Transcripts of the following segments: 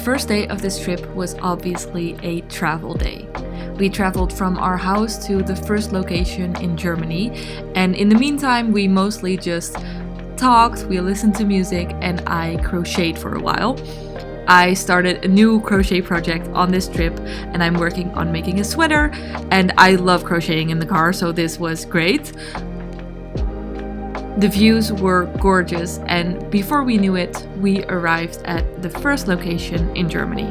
first day of this trip was obviously a travel day. We traveled from our house to the first location in Germany, and in the meantime we mostly just talked, we listened to music, and I crocheted for a while. I started a new crochet project on this trip and I'm working on making a sweater, and I love crocheting in the car, so this was great. The views were gorgeous, and before we knew it, we arrived at the first location in Germany.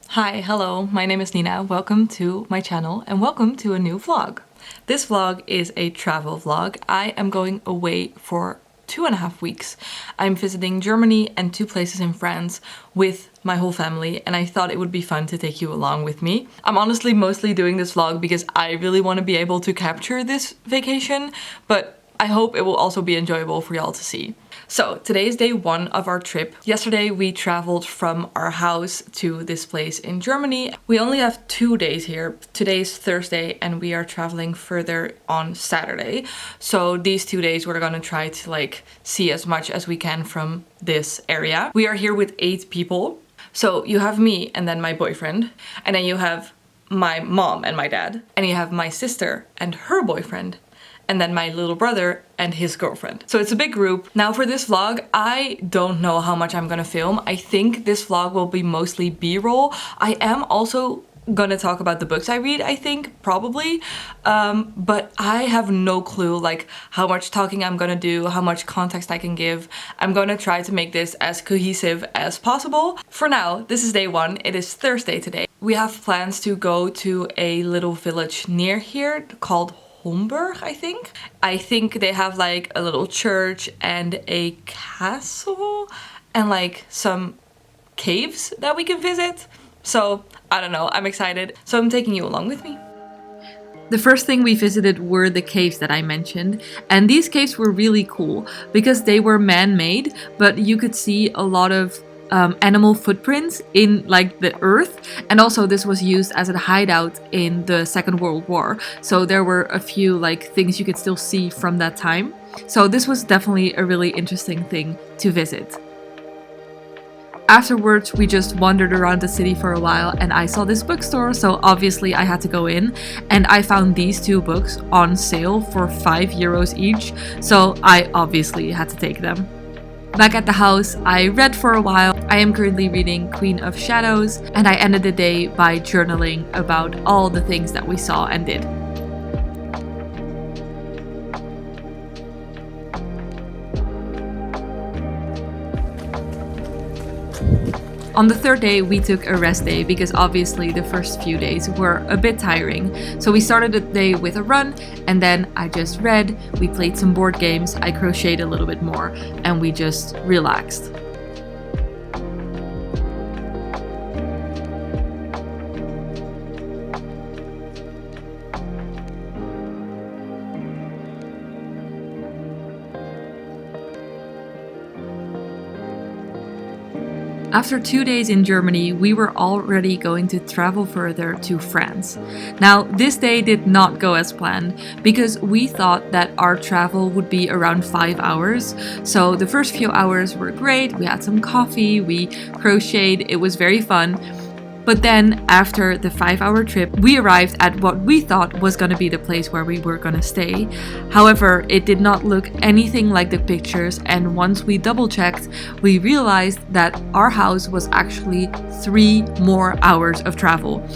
Hi, hello, my name is Nina. Welcome to my channel and welcome to a new vlog. This vlog is a travel vlog. I am going away for 2.5 weeks. I'm visiting Germany and 2 places in France with my whole family, and I thought it would be fun to take you along with me. I'm honestly mostly doing this vlog because I really want to be able to capture this vacation, but I hope it will also be enjoyable for y'all to see. So today is day 1 of our trip. Yesterday we traveled from our house to this place in Germany. We only have 2 days here. Today is Thursday and we are traveling further on Saturday. So these 2 days we're gonna try to see as much as we can from this area. We are here with 8 people. So you have me and then my boyfriend, and then you have my mom and my dad, and you have my sister and her boyfriend, and then my little brother and his girlfriend. So it's a big group. Now for this vlog, I don't know how much I'm gonna film. I think this vlog will be mostly B-roll. I am also gonna talk about the books I read, I think, probably. But I have no clue how much talking I'm gonna do, how much context I can give. I'm gonna try to make this as cohesive as possible. For now, this is day 1. It is Thursday today. We have plans to go to a little village near here called Homburg, I think. I think they have a little church and a castle and some caves that we can visit. So I don't know, I'm excited. So I'm taking you along with me. The first thing we visited were the caves that I mentioned, and these caves were really cool because they were man-made, but you could see a lot of animal footprints in the earth, and also this was used as a hideout in the Second World War, so there were a few things you could still see from that time. So this was definitely a really interesting thing to visit. Afterwards we just wandered around the city for a while, and I saw this bookstore, so obviously I had to go in, and I found these 2 books on sale for €5 each, so I obviously had to take them. Back at the house, I read for a while. I am currently reading Queen of Shadows, and I ended the day by journaling about all the things that we saw and did. On the 3rd day, we took a rest day because obviously the first few days were a bit tiring. So we started the day with a run, and then I just read, we played some board games, I crocheted a little bit more, and we just relaxed. After 2 days in Germany, we were already going to travel further to France. Now, this day did not go as planned because we thought that our travel would be around 5 hours. So the first few hours were great, we had some coffee, we crocheted, it was very fun. But then, after the 5-hour trip, we arrived at what we thought was gonna be the place where we were gonna stay. However, it did not look anything like the pictures, and once we double-checked, we realized that our house was actually 3 more hours of travel.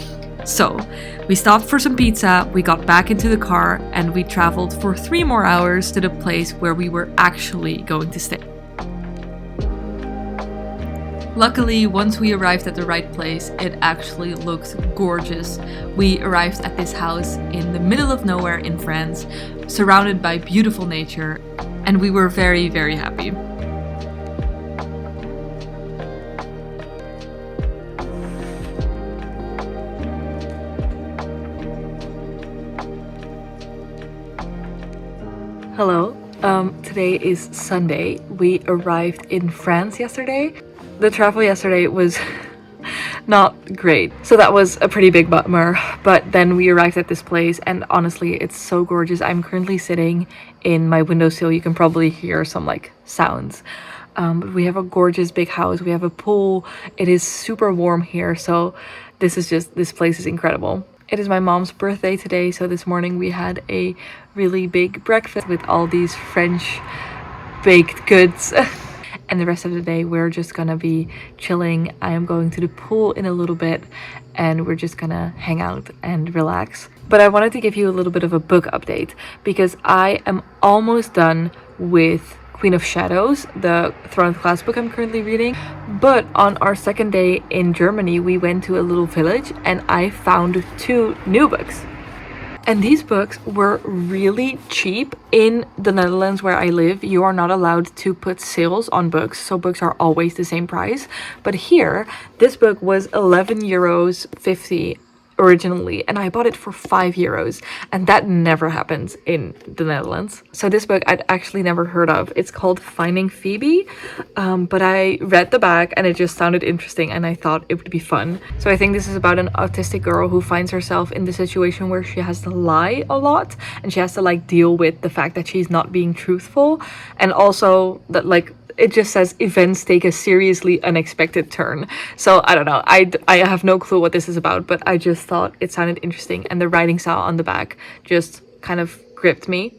So, we stopped for some pizza, we got back into the car, and we traveled for 3 more hours to the place where we were actually going to stay. Luckily, once we arrived at the right place, it actually looked gorgeous. We arrived at this house in the middle of nowhere in France, surrounded by beautiful nature, and we were very, very happy. Hello, today is Sunday. We arrived in France yesterday. The travel yesterday was not great. So that was a pretty big bummer, but then we arrived at this place and honestly it's so gorgeous. I'm currently sitting in my windowsill. You can probably hear some like sounds. But we have a gorgeous big house. We have a pool. It is super warm here, so this place is incredible. It is my mom's birthday today, so this morning we had a really big breakfast with all these French baked goods. And the rest of the day we're just gonna be chilling. I am going to the pool in a little bit and we're just gonna hang out and relax. But I wanted to give you a little bit of a book update because I am almost done with Queen of Shadows, the Throne of Glass book I'm currently reading. But on our second day in Germany, we went to a little village and I found 2 new books. And these books were really cheap. In the Netherlands where I live, you are not allowed to put sales on books, so books are always the same price. But here, this book was 11 euros 50 originally, and I bought it for 5 euros, and that never happens in the Netherlands. So this book I'd actually never heard of. It's called Finding Phoebe, but I read the back and it just sounded interesting and I thought it would be fun. So I think this is about an autistic girl who finds herself in the situation where she has to lie a lot and she has to like deal with the fact that she's not being truthful, and also that like it just says events take a seriously unexpected turn. So I don't know. I have no clue what this is about, but I just thought it sounded interesting and the writing style on the back just kind of gripped me.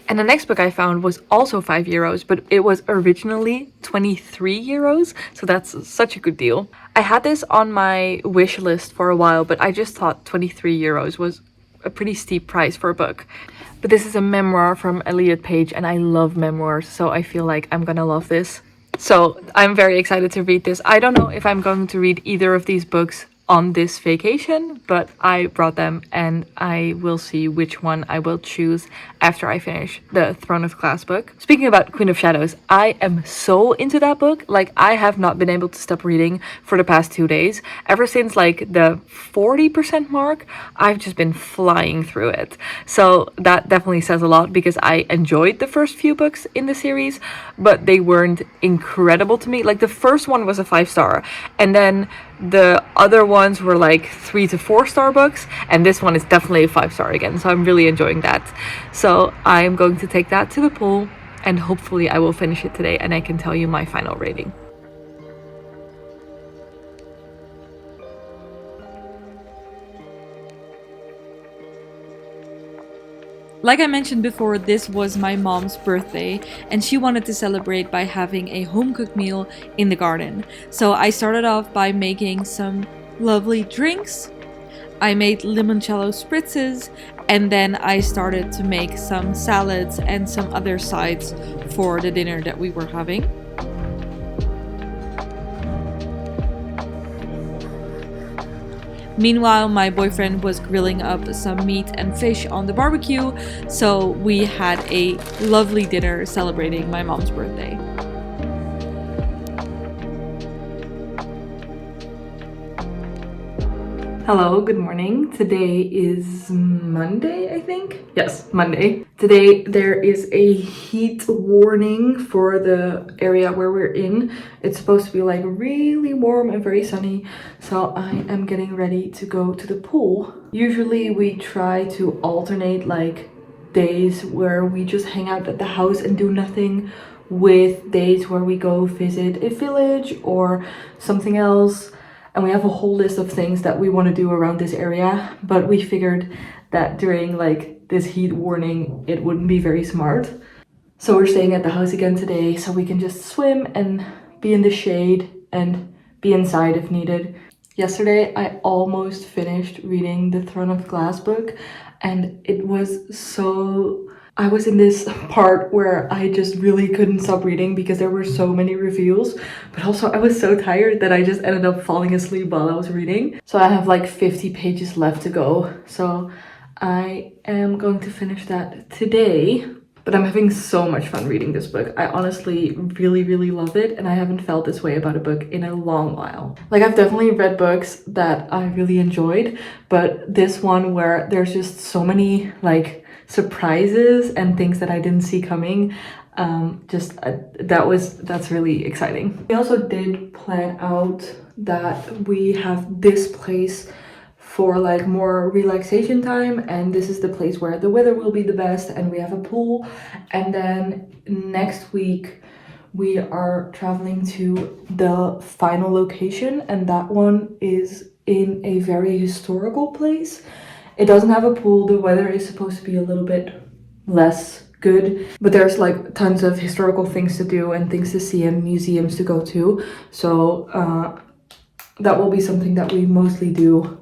And the next book I found was also 5 euros, but it was originally 23 euros. So that's such a good deal. I had this on my wish list for a while, but I just thought 23 euros was a pretty steep price for a book. But this is a memoir from Elliot Page and I love memoirs, so I feel like I'm gonna love this. So I'm very excited to read this. I don't know if I'm going to read either of these books on this vacation, but I brought them and I will see which one I will choose after I finish the Throne of Glass book. Speaking about Queen of Shadows, I am so into that book. Like, I have not been able to stop reading for the past 2 days. Ever since like the 40% mark, I've just been flying through it. So that definitely says a lot because I enjoyed the first few books in the series, but they weren't incredible to me. Like the first one was a 5-star, and then the other ones were like 3 to 4-star books, and this one is definitely a 5-star again, so I'm really enjoying that. So I'm going to take that to the pool and hopefully I will finish it today and I can tell you my final rating. Like I mentioned before, this was my mom's birthday and she wanted to celebrate by having a home-cooked meal in the garden. So I started off by making some lovely drinks. I made limoncello spritzes, and then I started to make some salads and some other sides for the dinner that we were having. Meanwhile, my boyfriend was grilling up some meat and fish on the barbecue, so we had a lovely dinner celebrating my mom's birthday. Hello, good morning. Today is Monday, I think? Yes, Monday. Today there is a heat warning for the area where we're in. It's supposed to be like really warm and very sunny, so I am getting ready to go to the pool. Usually we try to alternate like days where we just hang out at the house and do nothing with days where we go visit a village or something else. And we have a whole list of things that we want to do around this area, but we figured that during like this heat warning, it wouldn't be very smart. So we're staying at the house again today so we can just swim and be in the shade and be inside if needed. Yesterday, I almost finished reading the Throne of Glass book, and it was so... I was in this part where I just really couldn't stop reading because there were so many reviews, but also I was so tired that I just ended up falling asleep while I was reading. So I have like 50 pages left to go. So I am going to finish that today, but I'm having so much fun reading this book. I honestly really love it, and I haven't felt this way about a book in a long while. Like, I've definitely read books that I really enjoyed, but this one where there's just so many like surprises and things that I didn't see coming, That's really exciting. We also did plan out that we have this place for like more relaxation time, and this is the place where the weather will be the best, and we have a pool. And then next week we are traveling to the final location, and that one is in a very historical place. It doesn't have a pool. The weather is supposed to be a little bit less good, but there's like tons of historical things to do and things to see and museums to go to. So that will be something that we mostly do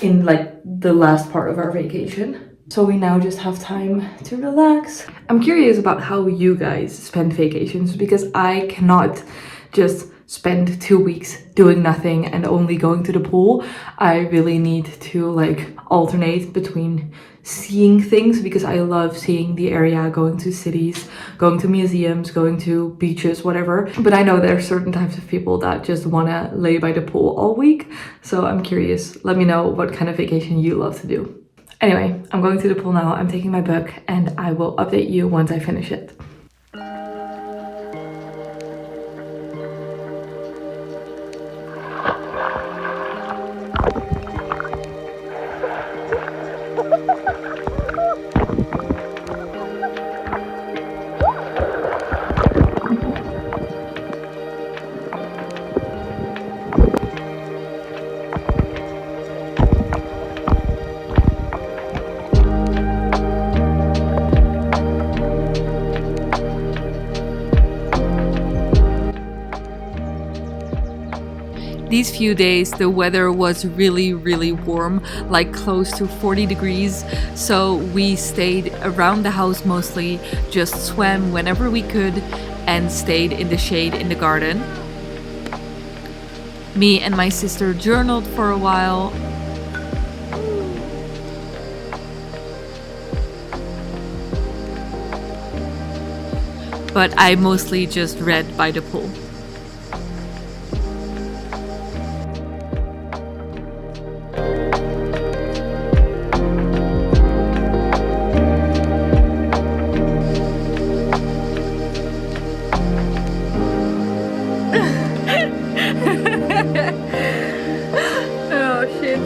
in like the last part of our vacation. So we now just have time to relax. I'm curious about how you guys spend vacations, because I cannot just spend 2 weeks doing nothing and only going to the pool. I really need to like alternate between seeing things, because I love seeing the area, going to cities, going to museums, going to beaches, whatever. But I know there are certain types of people that just want to lay by the pool all week. So I'm curious. Let me know what kind of vacation you love to do. Anyway, I'm going to the pool now. I'm taking my book and I will update you once I finish it. These few days the weather was really warm, like close to 40 degrees, so we stayed around the house mostly, just swam whenever we could and stayed in the shade in the garden. Me and my sister journaled for a while. But I mostly just read by the pool. Oh shit.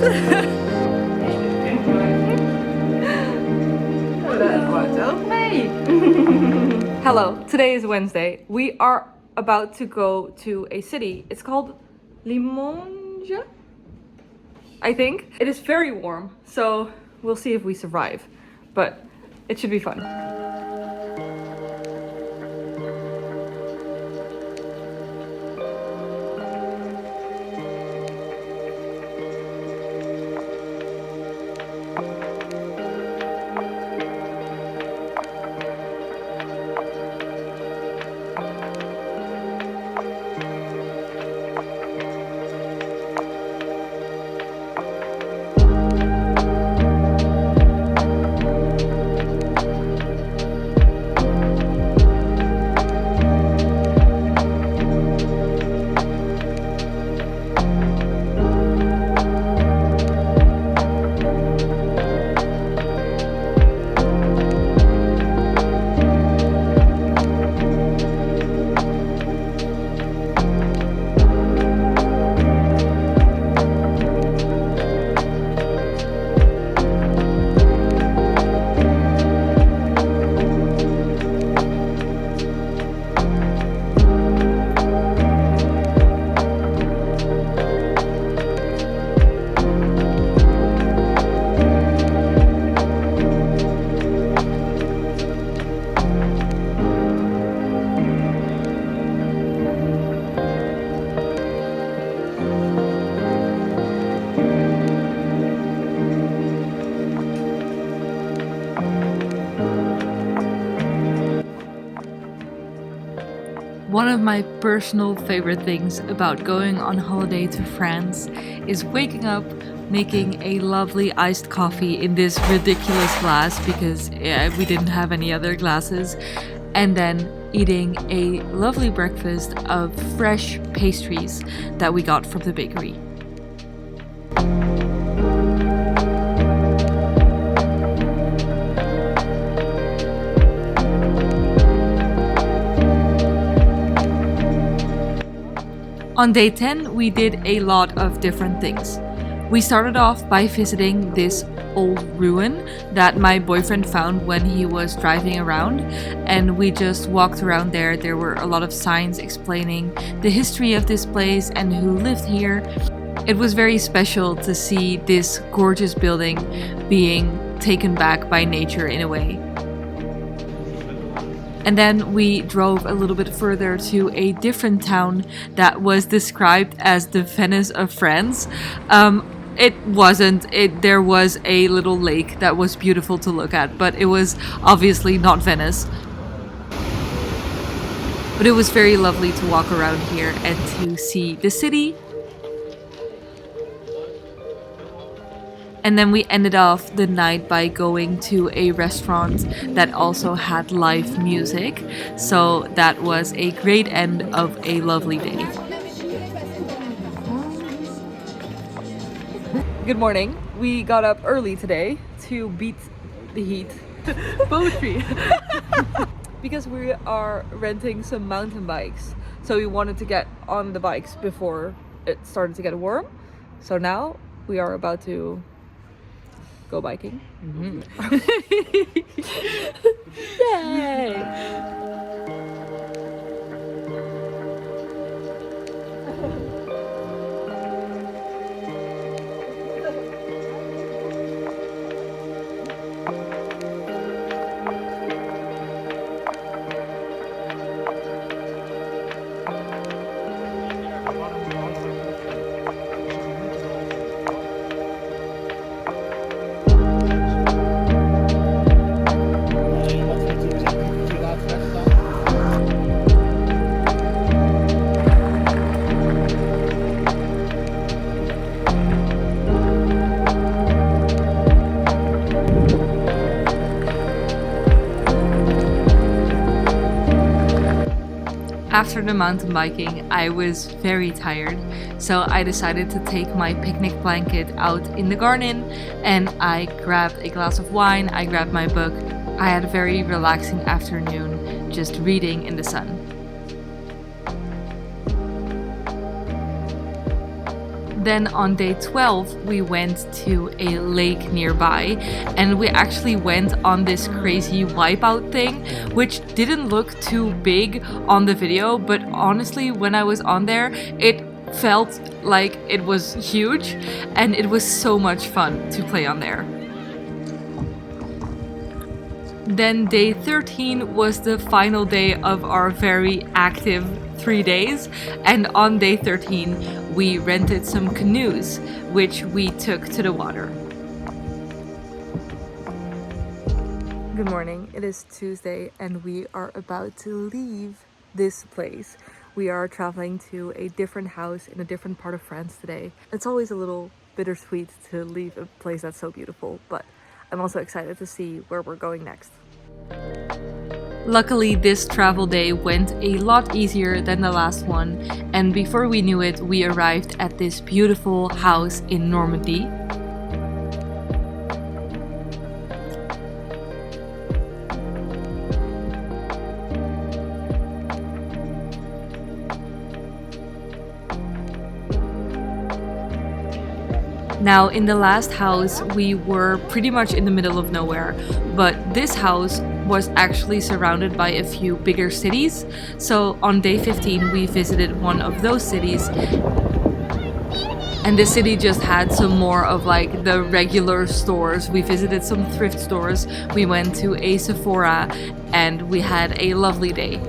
Dat wordt ook mee. Hello, today is Wednesday. We are about to go to a city. It's called Limoges, I think. It is very warm, so we'll see if we survive. But it should be fun. One of my personal favorite things about going on holiday to France is waking up, making a lovely iced coffee in this ridiculous glass because we didn't have any other glasses, and then eating a lovely breakfast of fresh pastries that we got from the bakery. On day 10, we did a lot of different things. We started off by visiting this old ruin that my boyfriend found when he was driving around, and we just walked around there. There were a lot of signs explaining the history of this place and who lived here. It was very special to see this gorgeous building being taken back by nature in a way. And then we drove a little bit further to a different town that was described as the Venice of France. It wasn't. There was a little lake that was beautiful to look at, but it was obviously not Venice. But it was very lovely to walk around here and to see the city. And then we ended off the night by going to a restaurant that also had live music. So that was a great end of a lovely day. Good morning. We got up early today to beat the heat. Poetry. Because we are renting some mountain bikes. So we wanted to get on the bikes before it started to get warm. So now we are about to go biking. Yay! After the mountain biking, I was very tired, so I decided to take my picnic blanket out in the garden and I grabbed a glass of wine, I grabbed my book. I had a very relaxing afternoon just reading in the sun. Then on day 12, we went to a lake nearby and we actually went on this crazy wipeout thing, which didn't look too big on the video, but honestly, when I was on there, it felt like it was huge and it was so much fun to play on there. Then day 13 was the final day of our very active 3 days, and on day 13 we rented some canoes which we took to the water. Good morning, it is Tuesday and we are about to leave this place. We are traveling to a different house in a different part of France today. It's always a little bittersweet to leave a place that's so beautiful, but I'm also excited to see where we're going next. Luckily, this travel day went a lot easier than the last one, and before we knew it, we arrived at this beautiful house in Normandy. Now, in the last house, we were pretty much in the middle of nowhere, but this house was actually surrounded by a few bigger cities. So on day 15, we visited one of those cities. And this city just had some more of like the regular stores. We visited some thrift stores, we went to a Sephora, and we had a lovely day.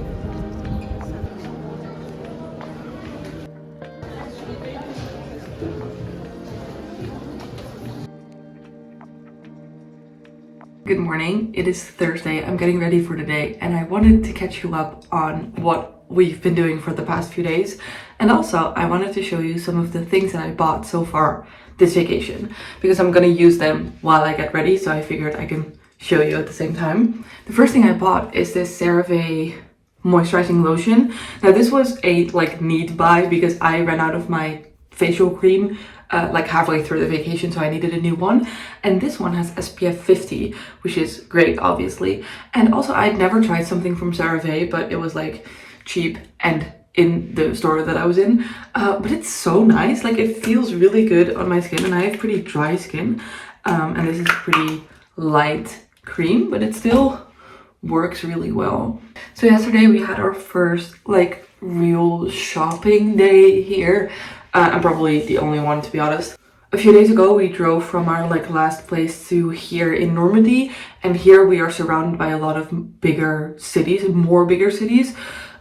Good morning, it is Thursday, I'm getting ready for the day and I wanted to catch you up on what we've been doing for the past few days, and also I wanted to show you some of the things that I bought so far this vacation because I'm gonna use them while I get ready, so I figured I can show you at the same time. The first thing I bought is this CeraVe moisturizing lotion. Now this was a need buy because I ran out of my facial cream halfway through the vacation, so I needed a new one, and this one has SPF 50, which is great obviously. And also I'd never tried something from CeraVe, but it was cheap and in the store that I was in, but it's so nice. Like, it feels really good on my skin, and I have pretty dry skin, and this is pretty light cream, but it still works really well. So yesterday we had our first like real shopping day here. I'm probably the only one, to be honest. A few days ago we drove from our like last place to here in Normandy, and here we are surrounded by a lot of bigger cities, more bigger cities.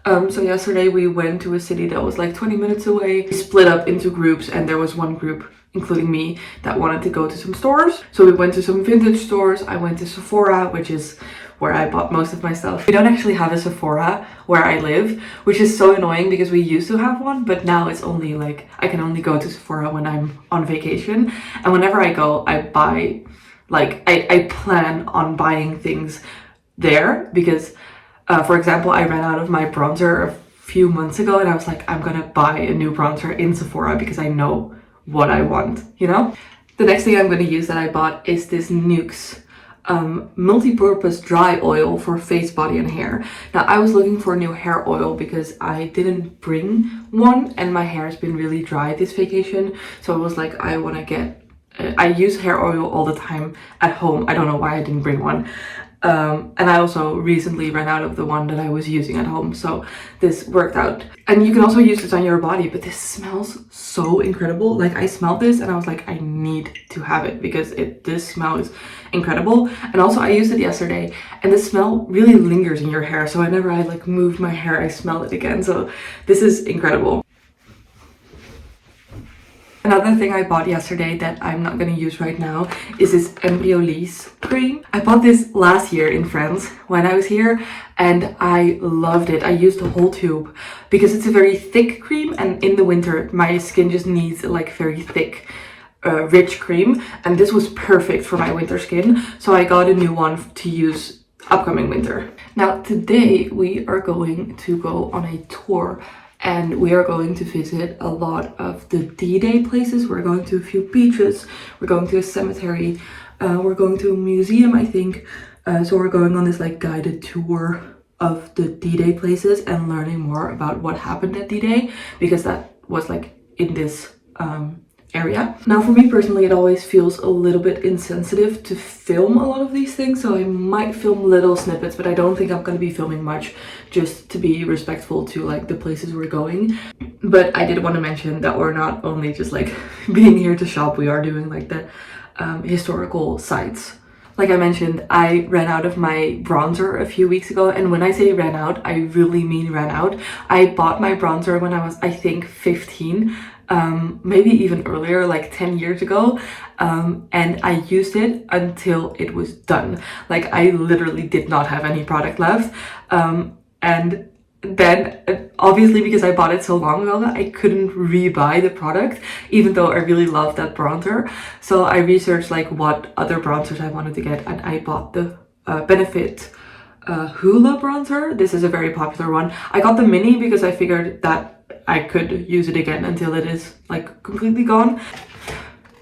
So yesterday we went to a city that was like 20 minutes away. We split up into groups, and there was one group, including me, that wanted to go to some stores. So we went to some vintage stores. I went to Sephora, which is where I bought most of my stuff. We don't actually have a Sephora where I live, which is so annoying because we used to have one, but now it's only like, I can only go to Sephora when I'm on vacation. And whenever I go, I buy, like, I plan on buying things there because, for example, I ran out of my bronzer a few months ago, and I was like, I'm gonna buy a new bronzer in Sephora because I know what I want, you know? The next thing I'm gonna use that I bought is this Nuxe multi-purpose dry oil for face, body and hair. Now I was looking for a new hair oil because I didn't bring one, and my hair has been really dry this vacation, so I was like, I want to get I use hair oil all the time at home. I don't know why I didn't bring one. And I also recently ran out of the one that I was using at home, so this worked out. And you can also use this on your body, but this smells so incredible. Like, I smelled this and I was like, I need to have it because this smell is incredible. And also I used it yesterday, and the smell really lingers in your hair, so whenever I like move my hair, I smell it again. So this is incredible. Another thing I bought yesterday that I'm not going to use right now is this Embryolisse cream. I bought this last year in France when I was here, and I loved it. I used the whole tube because it's a very thick cream, and in the winter my skin just needs like very thick, rich cream, and this was perfect for my winter skin. So I got a new one to use upcoming winter. Now today we are going to go on a tour, and we are going to visit a lot of the D-Day places. We're going to a few beaches, we're going to a cemetery, we're going to a museum, I think. So we're going on this like guided tour of the D-Day places and learning more about what happened at D-Day, because that was like in this area. Now for me personally, it always feels a little bit insensitive to film a lot of these things, so I might film little snippets, but I don't think I'm going to be filming much, just to be respectful to like the places we're going. But I did want to mention that we're not only just like being here to shop, we are doing like the historical sites. Like I mentioned, I ran out of my bronzer a few weeks ago, and when I say ran out, I really mean ran out. I bought my bronzer when I was, I think, 15, maybe even earlier, like 10 years ago, and I used it until it was done. Like, I literally did not have any product left, and then obviously because I bought it so long ago, I couldn't re-buy the product, even though I really love that bronzer. So I researched like what other bronzers I wanted to get, and I bought the Benefit Hoola bronzer. This is a very popular one. I got the mini because I figured that I could use it again until it is like completely gone.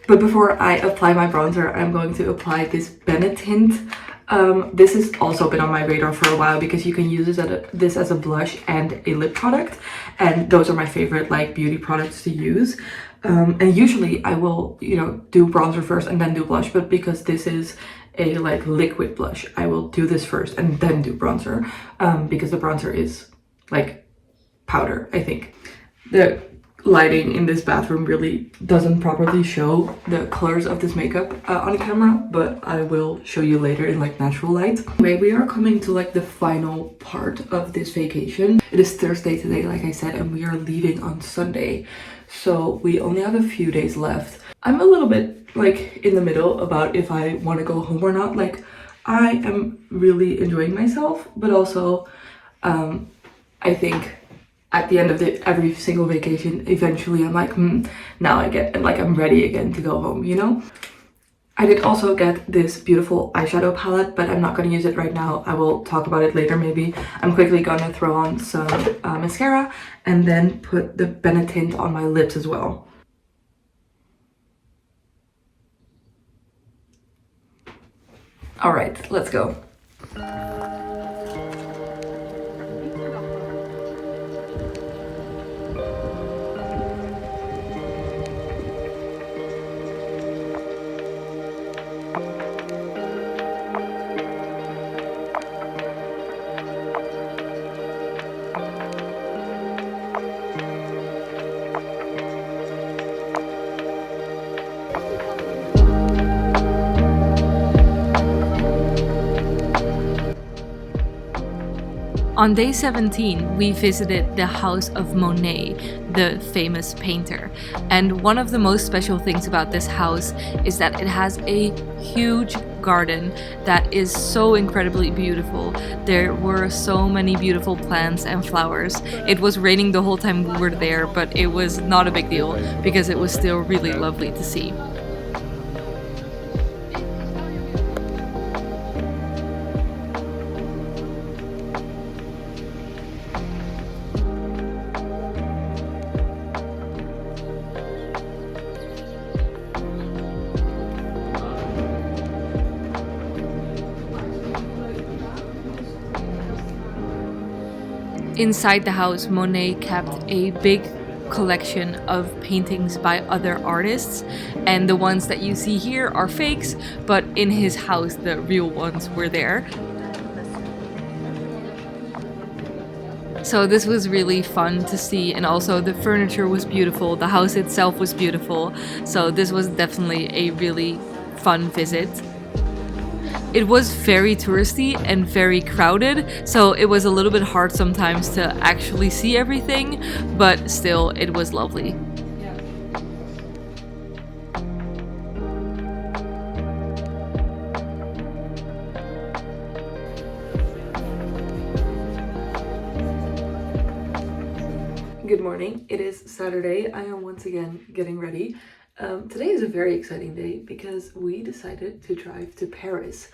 But before I apply my bronzer, I'm going to apply this Benetint. This has also been on my radar for a while because you can use this as a blush and a lip product, and those are my favorite like beauty products to use. And usually I will, you know, do bronzer first and then do blush, but because this is a like liquid blush, I will do this first and then do bronzer, because the bronzer is like powder, I think. The lighting in this bathroom really doesn't properly show the colors of this makeup on camera, but I will show you later in like natural light. Anyway, we are coming to like the final part of this vacation. It is Thursday today, like I said, and we are leaving on Sunday, so we only have a few days left. I'm a little bit like in the middle about if I want to go home or not. Like, I am really enjoying myself, but also I think at the end of every single vacation, eventually I'm like, now I'm ready again to go home, you know? I did also get this beautiful eyeshadow palette, but I'm not going to use it right now. I will talk about it later maybe. I'm quickly going to throw on some mascara and then put the Benetint on my lips as well. All right, let's go. On day 17, we visited the house of Monet, the famous painter. And one of the most special things about this house is that it has a huge garden that is so incredibly beautiful. There were so many beautiful plants and flowers. It was raining the whole time we were there, but it was not a big deal because it was still really lovely to see. Inside the house, Monet kept a big collection of paintings by other artists, and the ones that you see here are fakes, but in his house the real ones were there. So this was really fun to see, and also the furniture was beautiful, the house itself was beautiful, so this was definitely a really fun visit. It was very touristy and very crowded, so it was a little bit hard sometimes to actually see everything, but still, it was lovely. Good morning, it is Saturday. I am once again getting ready. Today is a very exciting day because we decided to drive to Paris.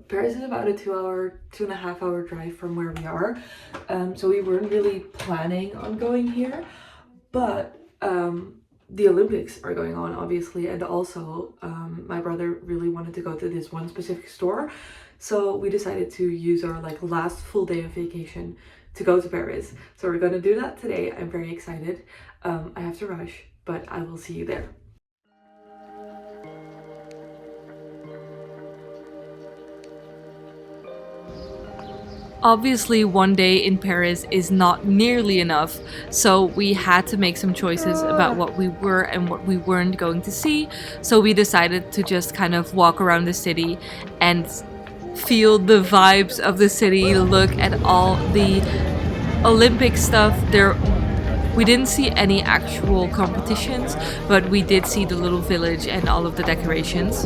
Paris is about a 2.5 hour drive from where we are. So we weren't really planning on going here, but the Olympics are going on, obviously, and also my brother really wanted to go to this one specific store. So we decided to use our last full day of vacation to go to Paris. So we're gonna do that today. I'm very excited. I have to rush, but I will see you there. Obviously, one day in Paris is not nearly enough, so we had to make some choices about what we were and what we weren't going to see. So we decided to just kind of walk around the city and feel the vibes of the city, look at all the Olympic stuff. We didn't see any actual competitions, but we did see the little village and all of the decorations.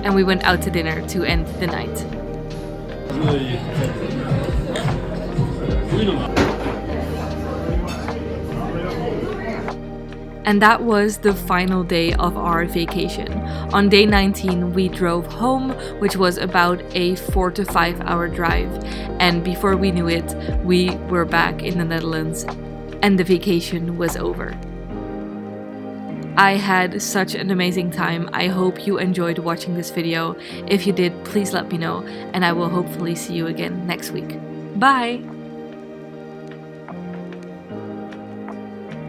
And we went out to dinner to end the night. And that was the final day of our vacation. On day 19, we drove home, which was about a 4 to 5 hour drive. And before we knew it, we were back in the Netherlands and the vacation was over. I had such an amazing time. I hope you enjoyed watching this video. If you did, please let me know, and I will hopefully see you again next week. Bye!